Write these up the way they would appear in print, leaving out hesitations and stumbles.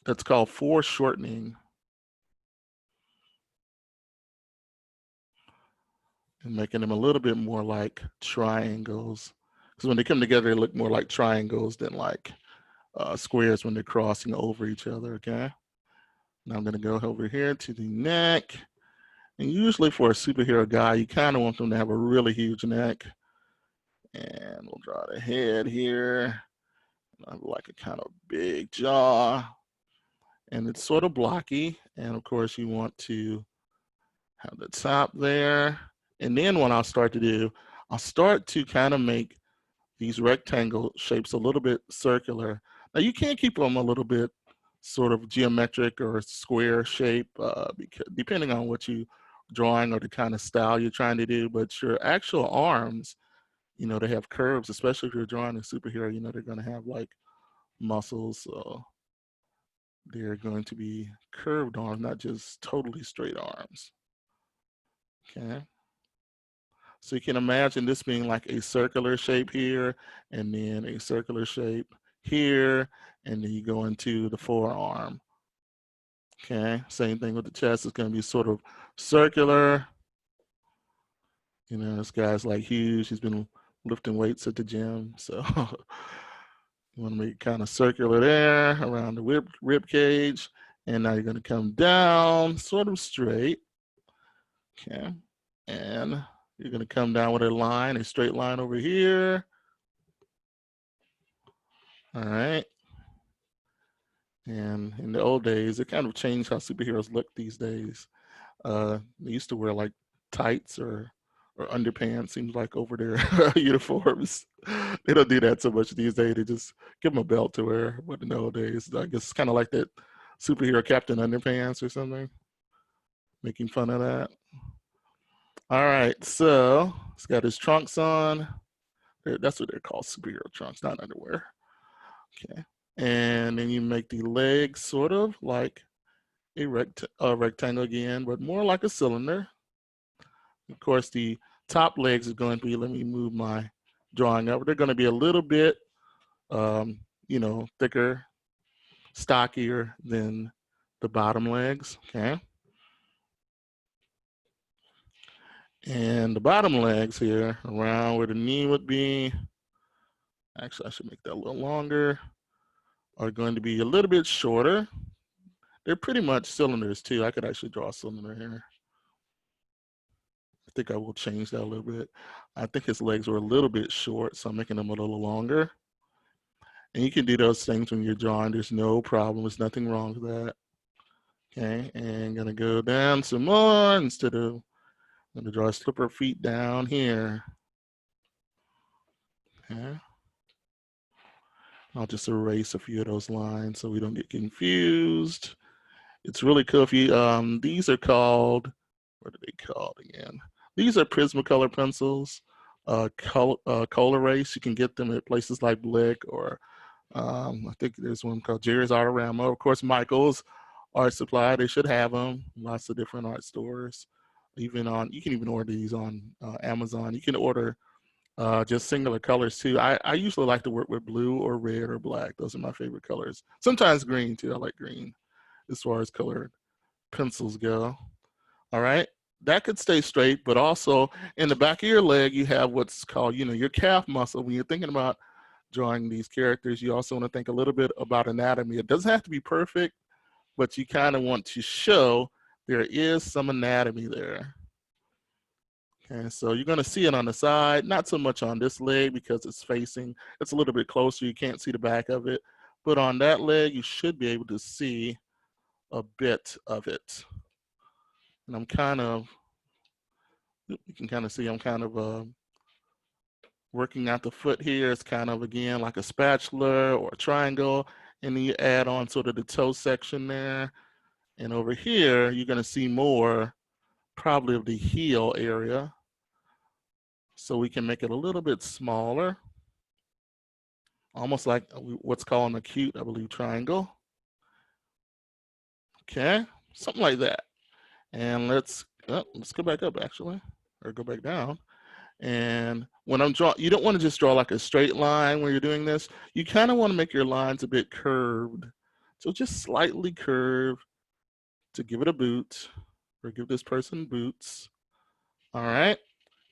that's called foreshortening. And making them a little bit more like triangles. Because when they come together, they look more like triangles than like squares when they're crossing over each other, okay? Now I'm gonna go over here to the neck. And usually for a superhero guy, you kind of want them to have a really huge neck. And we'll draw the head here. I have like a kind of big jaw. And it's sort of blocky. And of course you want to have the top there. And then what I'll start to do, I'll start to kind of make these rectangle shapes a little bit circular. Now you can keep them a little bit sort of geometric or square shape, because depending on what you drawing or the kind of style you're trying to do, but your actual arms, you know, they have curves, especially if you're drawing a superhero, you know, they're gonna have like muscles, so they're going to be curved arms, not just totally straight arms, okay? So you can imagine this being like a circular shape here, and then a circular shape here, and then you go into the forearm. Okay, same thing with the chest. It's going to be sort of circular. You know, this guy's like huge. He's been lifting weights at the gym. So you want to make it kind of circular there around the rib cage. And now you're going to come down sort of straight. Okay, and you're going to come down with a straight line over here. All right. And in the old days, it kind of changed how superheroes look these days. They used to wear like tights or underpants, seems like, over their uniforms. They don't do that so much these days. They just give them a belt to wear. But in the old days, I guess it's kind of like that superhero Captain Underpants or something, making fun of that. All right, so it's got his trunks on. That's what they're called, superhero trunks, not underwear. Okay, and then you make the legs sort of like a rectangle again, but more like a cylinder. Of course, the top legs is going to be, let me move my drawing up. They're going to be a little bit, you know, thicker, stockier than the bottom legs, okay? And the bottom legs here, around where the knee would be, actually I should make that a little longer, are going to be a little bit shorter. They're pretty much cylinders too. I could actually draw a cylinder here. I think I will change that a little bit. I think his legs were a little bit short, so I'm making them a little longer. And you can do those things when you're drawing. There's no problem. There's nothing wrong with that. Okay, and gonna go down some more instead of, I'm gonna draw slipper feet down here. Okay. I'll just erase a few of those lines so we don't get confused. It's really cool if you, these are called, what are they called again? These are Prismacolor pencils, Color Race. You can get them at places like Blick, or I think there's one called Jerry's Artorama. Of course, Michael's Art Supply, they should have them. Lots of different art stores. Even on, you can even order these on Amazon. You can order just singular colors too. I usually like to work with blue or red or black. Those are my favorite colors. Sometimes green too. I like green as far as colored pencils go. All right, that could stay straight, but also in the back of your leg, you have what's called, you know, your calf muscle. When you're thinking about drawing these characters, you also want to think a little bit about anatomy. It doesn't have to be perfect, but you kind of want to show there is some anatomy there. Okay, so you're going to see it on the side, not so much on this leg because it's facing, it's a little bit closer. You can't see the back of it, but on that leg, you should be able to see a bit of it. And I'm kind of, you can kind of see I'm kind of working out the foot here. It's kind of, again, like a spatula or a triangle. And then you add on sort of the toe section there. And over here, you're going to see more probably of the heel area. So we can make it a little bit smaller. Almost like what's called an acute, I believe, triangle. Okay, something like that. And let's go back up actually, or go back down. And when I'm drawing, you don't want to just draw like a straight line when you're doing this. You kind of want to make your lines a bit curved So just slightly curve to give it a boot, or give this person boots. All right.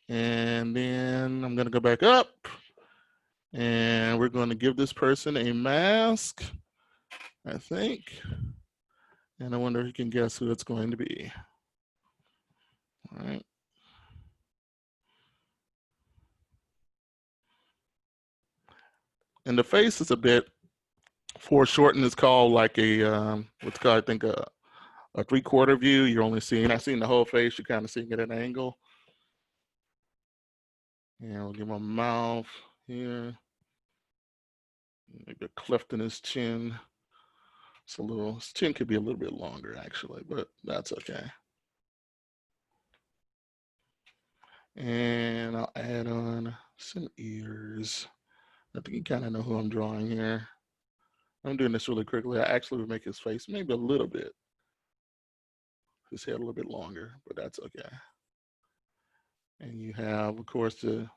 And then I'm going to go back up, and we're going to give this person a mask, I think. And I wonder if you can guess who it's going to be. All right. And the face is a bit foreshortened. It's called like a, what's called, I think, a 3/4 view. You're only seeing, not seeing the whole face. You're kind of seeing it at an angle. And we'll give him a mouth here. Maybe a cleft in his chin. It's a little, his chin could be a little bit longer actually, but that's okay. And I'll add on some ears. I think you kind of know who I'm drawing here. I'm doing this really quickly. I actually would make his face maybe a little bit, his head a little bit longer, but that's okay. And you have, of course, the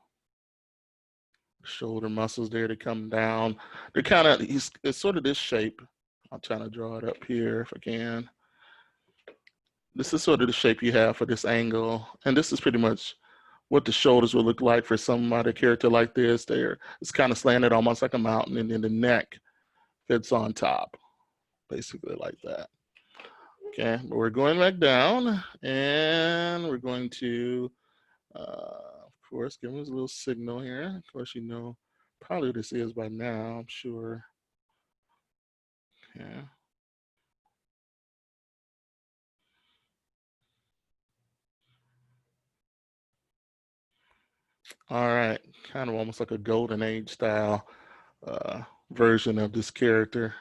shoulder muscles there to come down. They're kind of, it's sort of this shape. I'll try to draw it up here if I can. This is sort of the shape you have for this angle. And this is pretty much what the shoulders would look like for somebody, a character like this. It's kind of slanted almost like a mountain, and then the neck fits on top, basically like that. Okay, but we're going back down, and we're going to, of course, give us a little signal here. Of course, you know probably what this is by now, I'm sure. Okay. All right, kind of almost like a golden age style version of this character,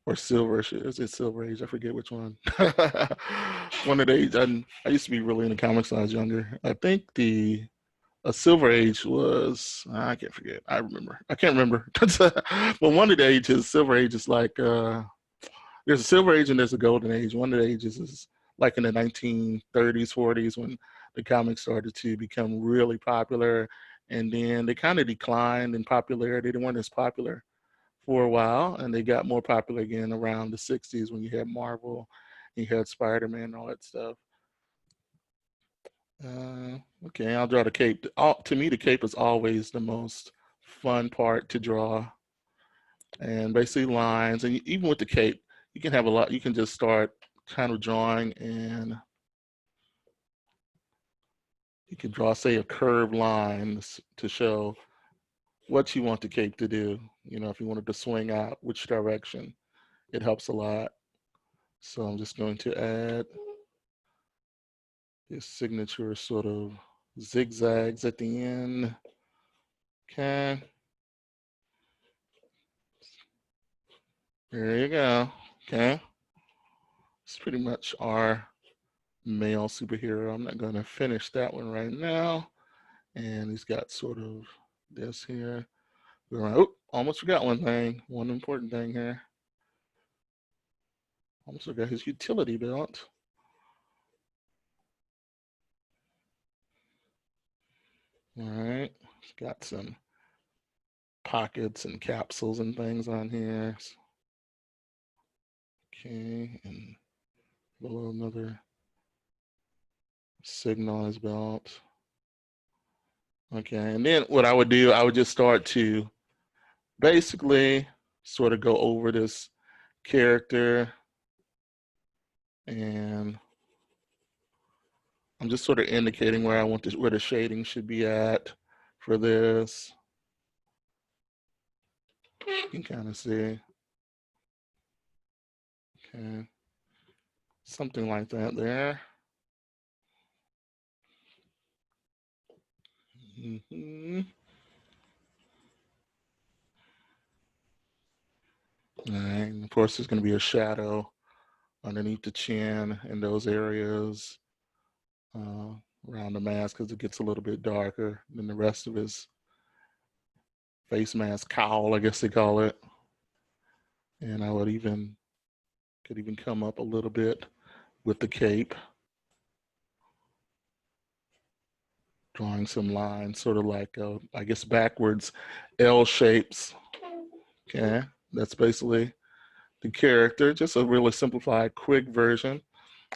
or silver. Is it silver age? I forget which one. One of the age. I used to be really into comics when I was younger. I think a silver age was, I can't forget. I can't remember. But one of the ages, silver age is like there's a silver age and there's a golden age. One of the ages is like in the 1930s, 40s, when the comics started to become really popular, and then they kind of declined in popularity. They weren't as popular for a while, and they got more popular again around the 60s when you had Marvel, you had Spider-Man, and all that stuff. Okay, I'll draw the cape. To me, the cape is always the most fun part to draw, and basically lines. And even with the cape, you can have a lot. You can just start kind of drawing, and you can draw, say, a curved line to show what you want the cape to do. You know, if you wanted to swing out, which direction, it helps a lot. So I'm just going to add his signature sort of zigzags at the end. Okay. There you go. Okay. It's pretty much our male superhero. I'm not going to finish that one right now. And he's got sort of this here. Oh, almost forgot one thing. One important thing here. Almost forgot his utility belt. All right. It's got some pockets and capsules and things on here. Okay. And below another signal on his belt. Okay. And then what I would do, I would just start to basically sort of go over this character, and I'm just sort of indicating where I want this, where the shading should be at for this. You can kind of see. Okay. Something like that there. Mm-hmm. All right. And of course, there's going to be a shadow underneath the chin in those areas around the mask, because it gets a little bit darker than the rest of his face mask, cowl, I guess they call it. And I could even come up a little bit with the cape, drawing some lines, sort of like, I guess, backwards L shapes. Okay, that's basically the character, just a really simplified, quick version.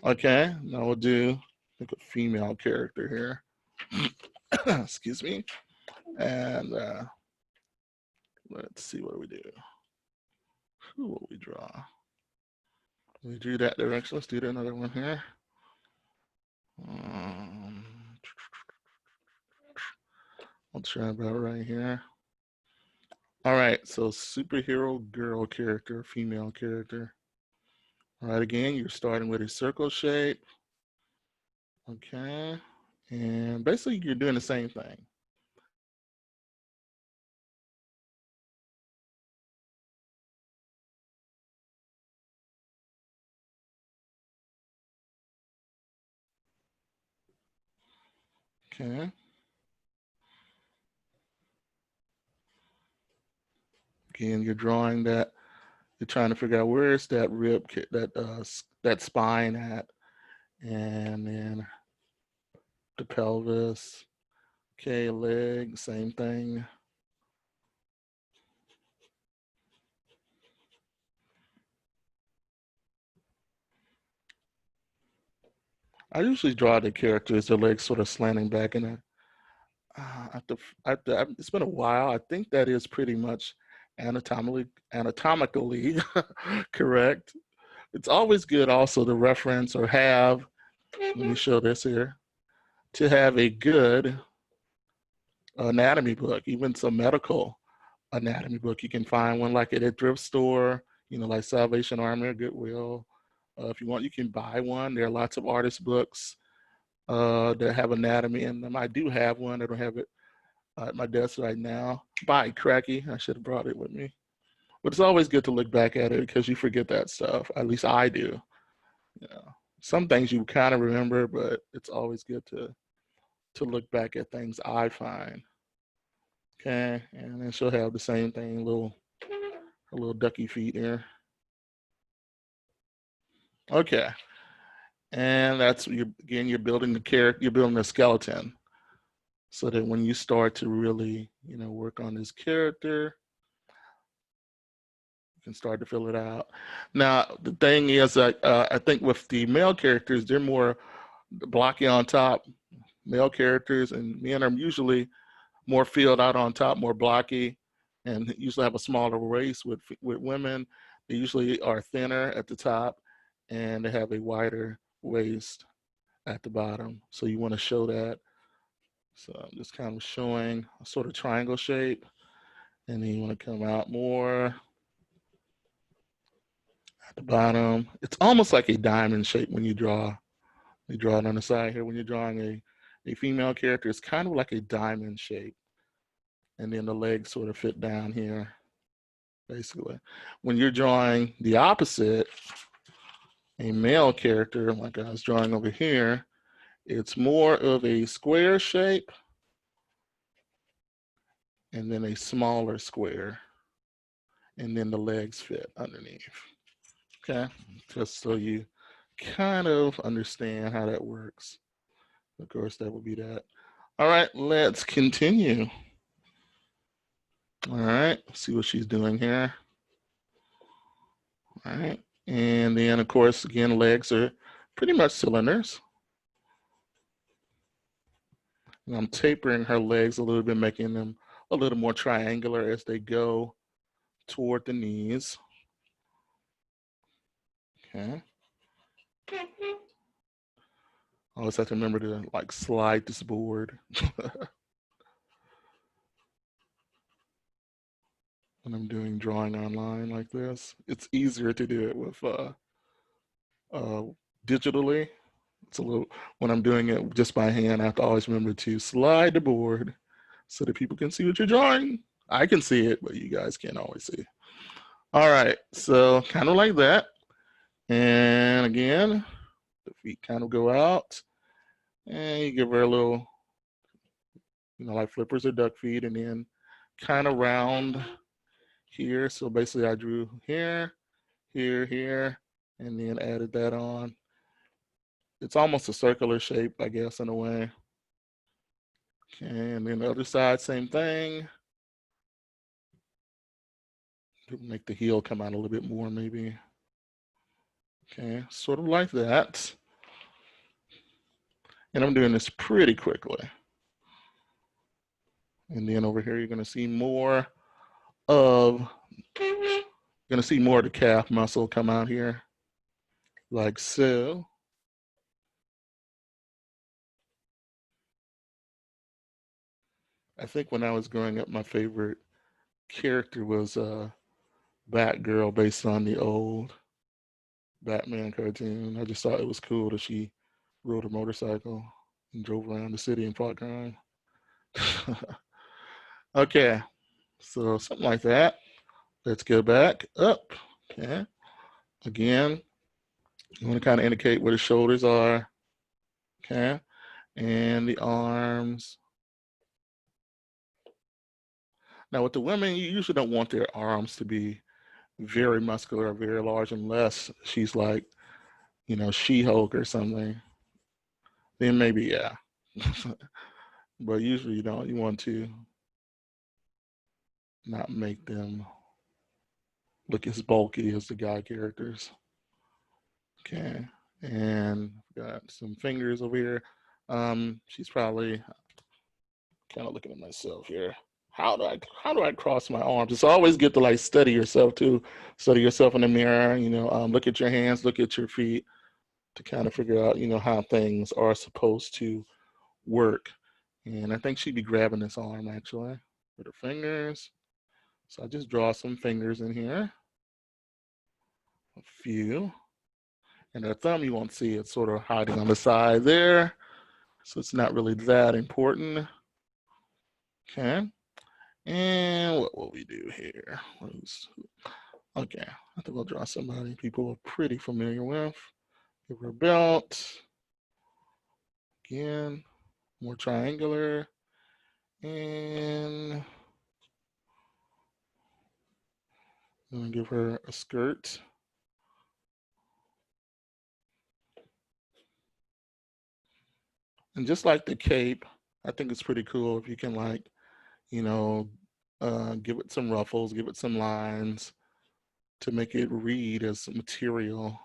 Okay, now we'll do like a female character here. Excuse me. And let's see what we do. Who will we draw? We do that direction. Let's do another one here. I'll try about right here. All right, so superhero girl character, female character. All right, again, you're starting with a circle shape. Okay, and basically you're doing the same thing. Okay. Again, you're drawing that. You're trying to figure out where is that rib, that spine at, and then the pelvis. Okay, leg, same thing. I usually draw the characters, their legs sort of slanting back in a. It's been a while. I think that is pretty much anatomically correct. It's always good also to reference or have, let me show this here, to have a good anatomy book, even some medical anatomy book. You can find one like at a thrift store, you know, like Salvation Army or Goodwill. If you want, you can buy one. There are lots of artist books that have anatomy in them. I do have one. I don't have it at my desk right now. By cracky, I should have brought it with me. But it's always good to look back at it because you forget that stuff. At least I do. You know, some things you kind of remember, but it's always good to look back at things I find. Okay, and then she'll have the same thing, a little ducky feet here. Okay, and that's again, you're building the character, you're building a skeleton, so that when you start to really, you know, work on this character, you can start to fill it out. Now, the thing is, I think with the male characters, they're more blocky on top. Male characters and men are usually more filled out on top, more blocky, and usually have a smaller waist. With women, they usually are thinner at the top, and they have a wider waist at the bottom. So you want to show that. So I'm just kind of showing a sort of triangle shape, and then you want to come out more at the bottom. It's almost like a diamond shape when you draw. You draw it on the side here. When you're drawing a female character, it's kind of like a diamond shape. And then the legs sort of fit down here, basically. When you're drawing the opposite, a male character, like I was drawing over here, it's more of a square shape and then a smaller square, and then the legs fit underneath. Okay, just so you kind of understand how that works. Of course, that would be that. All right, let's continue. All right, see what she's doing here. All right, and then of course, again, legs are pretty much cylinders. And I'm tapering her legs a little bit, making them a little more triangular as they go toward the knees. Okay. I always have to remember to like slide this board when I'm doing drawing online like this. It's easier to do it with digitally. It's a little, when I'm doing it just by hand, I have to always remember to slide the board so that people can see what you're drawing. I can see it, but you guys can't always see. All right, so kind of like that. And again, the feet kind of go out, and you give her a little, you know, like flippers or duck feet, and then kind of round here. So basically I drew here, here, here, and then added that on. It's almost a circular shape, I guess, in a way. Okay, and then the other side, same thing. Make the heel come out a little bit more maybe. Okay, sort of like that. And I'm doing this pretty quickly. And then over here, you're gonna see more of, the calf muscle come out here, like so. I think when I was growing up, my favorite character was Batgirl, based on the old Batman cartoon. I just thought it was cool that she rode a motorcycle and drove around the city and fought crime. Okay, so something like that. Let's go back up. Okay, again, you want to kind of indicate where the shoulders are. Okay, and the arms. Now with the women, you usually don't want their arms to be very muscular or very large unless she's like, She-Hulk or something. Then maybe, yeah. But usually you don't. You want to not make them look as bulky as the guy characters. Okay, and got some fingers over here. She's probably kind of looking at myself here. How do I cross my arms? It's always good to like study yourself too. Study yourself in the mirror. Look at your hands, look at your feet to kind of figure out how things are supposed to work. And I think she'd be grabbing this arm actually with her fingers. So I just draw some fingers in here, a few. And her thumb you won't see, it's sort of hiding on the side there. So it's not really that important. Okay. And what will we do here? Okay, I think we'll draw somebody people are pretty familiar with. Give her a belt. Again, more triangular. And I'm gonna give her a skirt. And just like the cape, I think it's pretty cool if you can give it some ruffles, give it some lines to make it read as material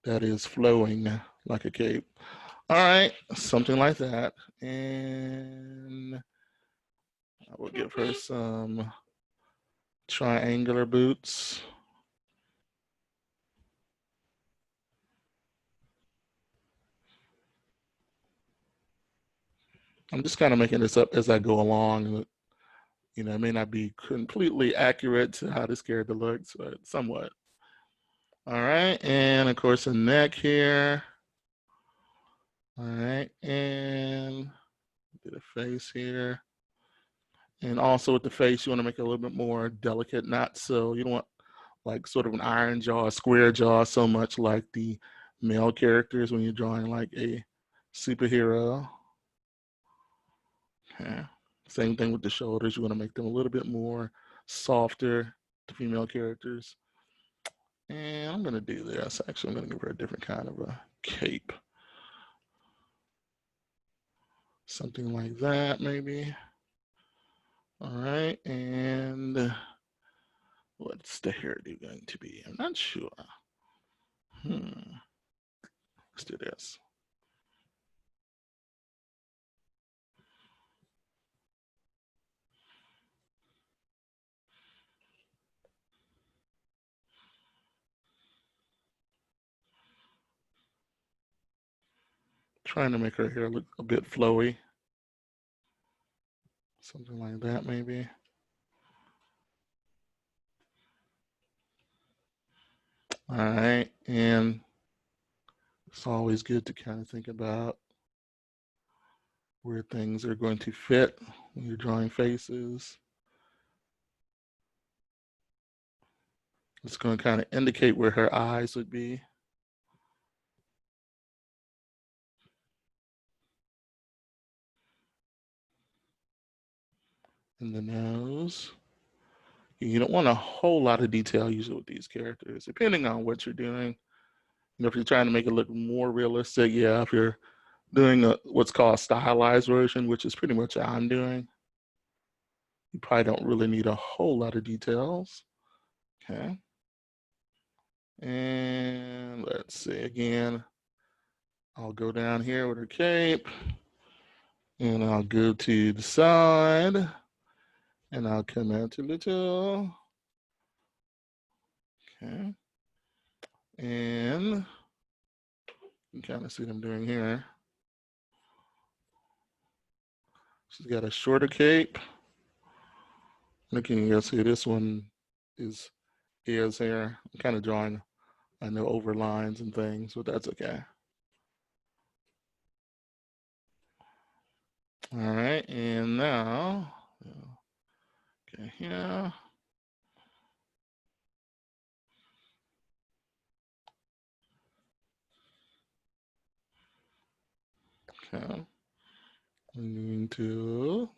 that is flowing like a cape. All right, something like that. And I will give her some triangular boots. I'm just kind of making this up as I go along. It may not be completely accurate to how this character looks, but somewhat. All right, and of course the neck here. All right, and get a face here. And also with the face, you want to make it a little bit more delicate, not so, you don't want like sort of an iron jaw, a square jaw so much like the male characters when you're drawing like a superhero. Okay. Same thing with the shoulders. You want to make them a little bit more softer, the female characters. And I'm going to do this. Actually, I'm going to give her a different kind of a cape. Something like that, maybe. All right. And what's the hairdo going to be? I'm not sure. Let's do this. Trying to make her hair look a bit flowy. Something like that, maybe. All right. And it's always good to kind of think about where things are going to fit when you're drawing faces. It's going to kind of indicate where her eyes would be. And the nose. You don't want a whole lot of detail usually with these characters, depending on what you're doing. If you're trying to make it look more realistic, yeah, if you're doing what's called a stylized version, which is pretty much what I'm doing, You probably don't really need a whole lot of details. Okay. And let's see again. I'll go down here with her cape and I'll go to the side and I'll come out to the tool. Okay. And you can kind of see what I'm doing here. She's got a shorter cape. Looking, you'll see this one is ears here. I'm kind of drawing, I know, over lines and things, but that's okay. All right, and now, okay, here. Okay, I'm going to,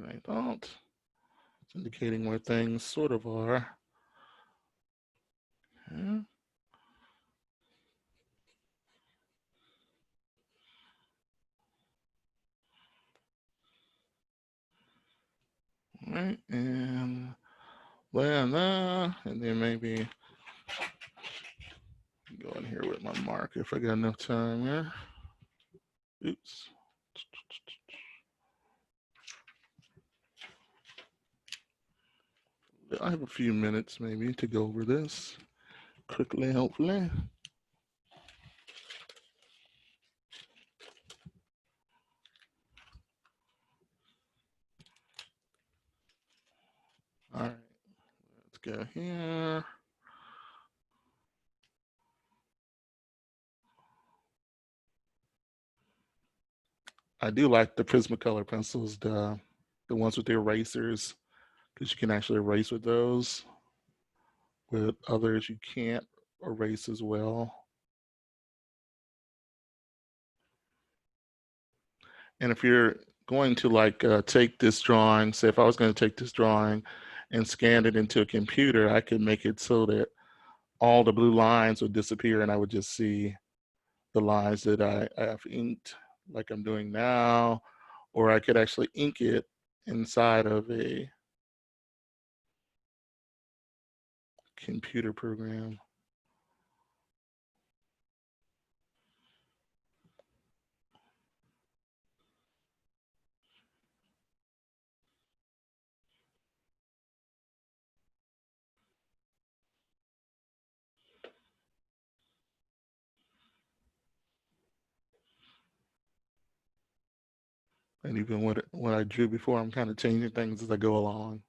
I don't. It's indicating where things sort of are. Okay. All right, and land that, and then maybe go in here with my marker if I got enough time here. Oops. I have a few minutes maybe to go over this quickly, hopefully. All right, let's go here. I do like the Prismacolor pencils, the ones with the erasers, because you can actually erase with those. With others, you can't erase as well. And if you're going to like take this drawing, say if I was going to take this drawing and scan it into a computer, I could make it so that all the blue lines would disappear and I would just see the lines that I have inked like I'm doing now, or I could actually ink it inside of a computer program. And even what I drew before, I'm kind of changing things as I go along.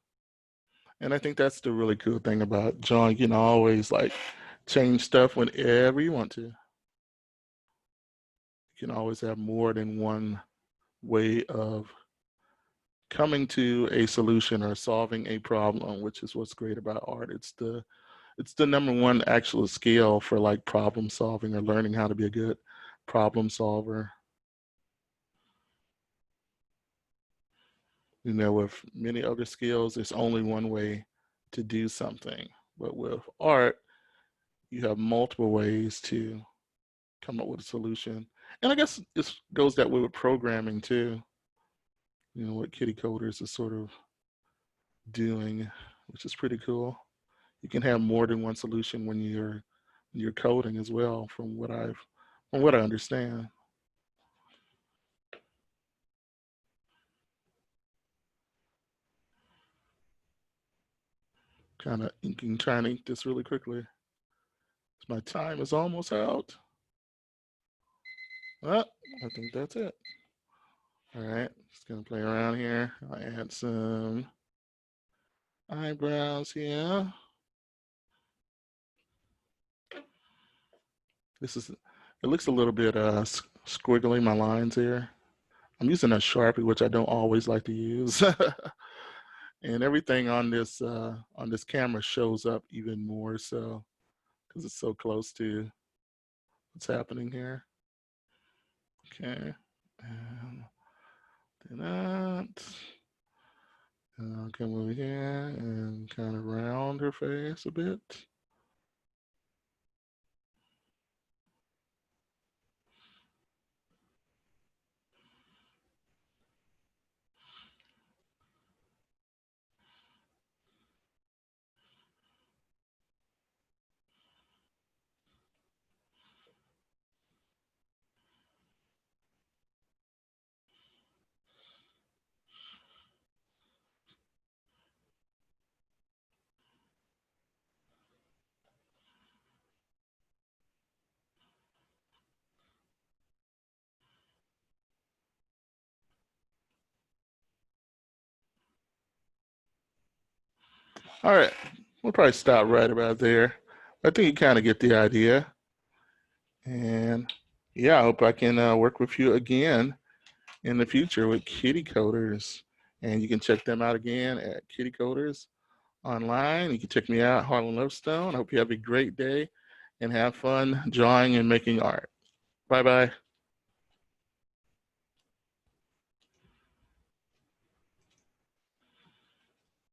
And I think that's the really cool thing about drawing. You can always like change stuff whenever you want to. You can always have more than one way of coming to a solution or solving a problem, which is what's great about art. It's the number one actual skill for like problem solving or learning how to be a good problem solver. You know, with many other skills, there's only one way to do something. But with art, you have multiple ways to come up with a solution. And I guess it goes that way with programming too. You know, what Kiddy Coders is sort of doing, which is pretty cool. You can have more than one solution when you're coding as well, from what I understand. Kind of inking, trying to ink this really quickly. My time is almost out. Well, I think that's it. All right, just gonna play around here. I'll add some eyebrows here. It looks a little bit squiggly, my lines here. I'm using a Sharpie, which I don't always like to use. And everything on this camera shows up even more so because it's so close to what's happening here. Okay, and do that. And I'll come over here and kind of round her face a bit. All right, we'll probably stop right about there. I think you kind of get the idea. And yeah, I hope I can work with you again in the future with Kiddy Coders. And you can check them out again at Kiddy Coders online. You can check me out, Harlan Lovestone. I hope you have a great day and have fun drawing and making art. Bye-bye.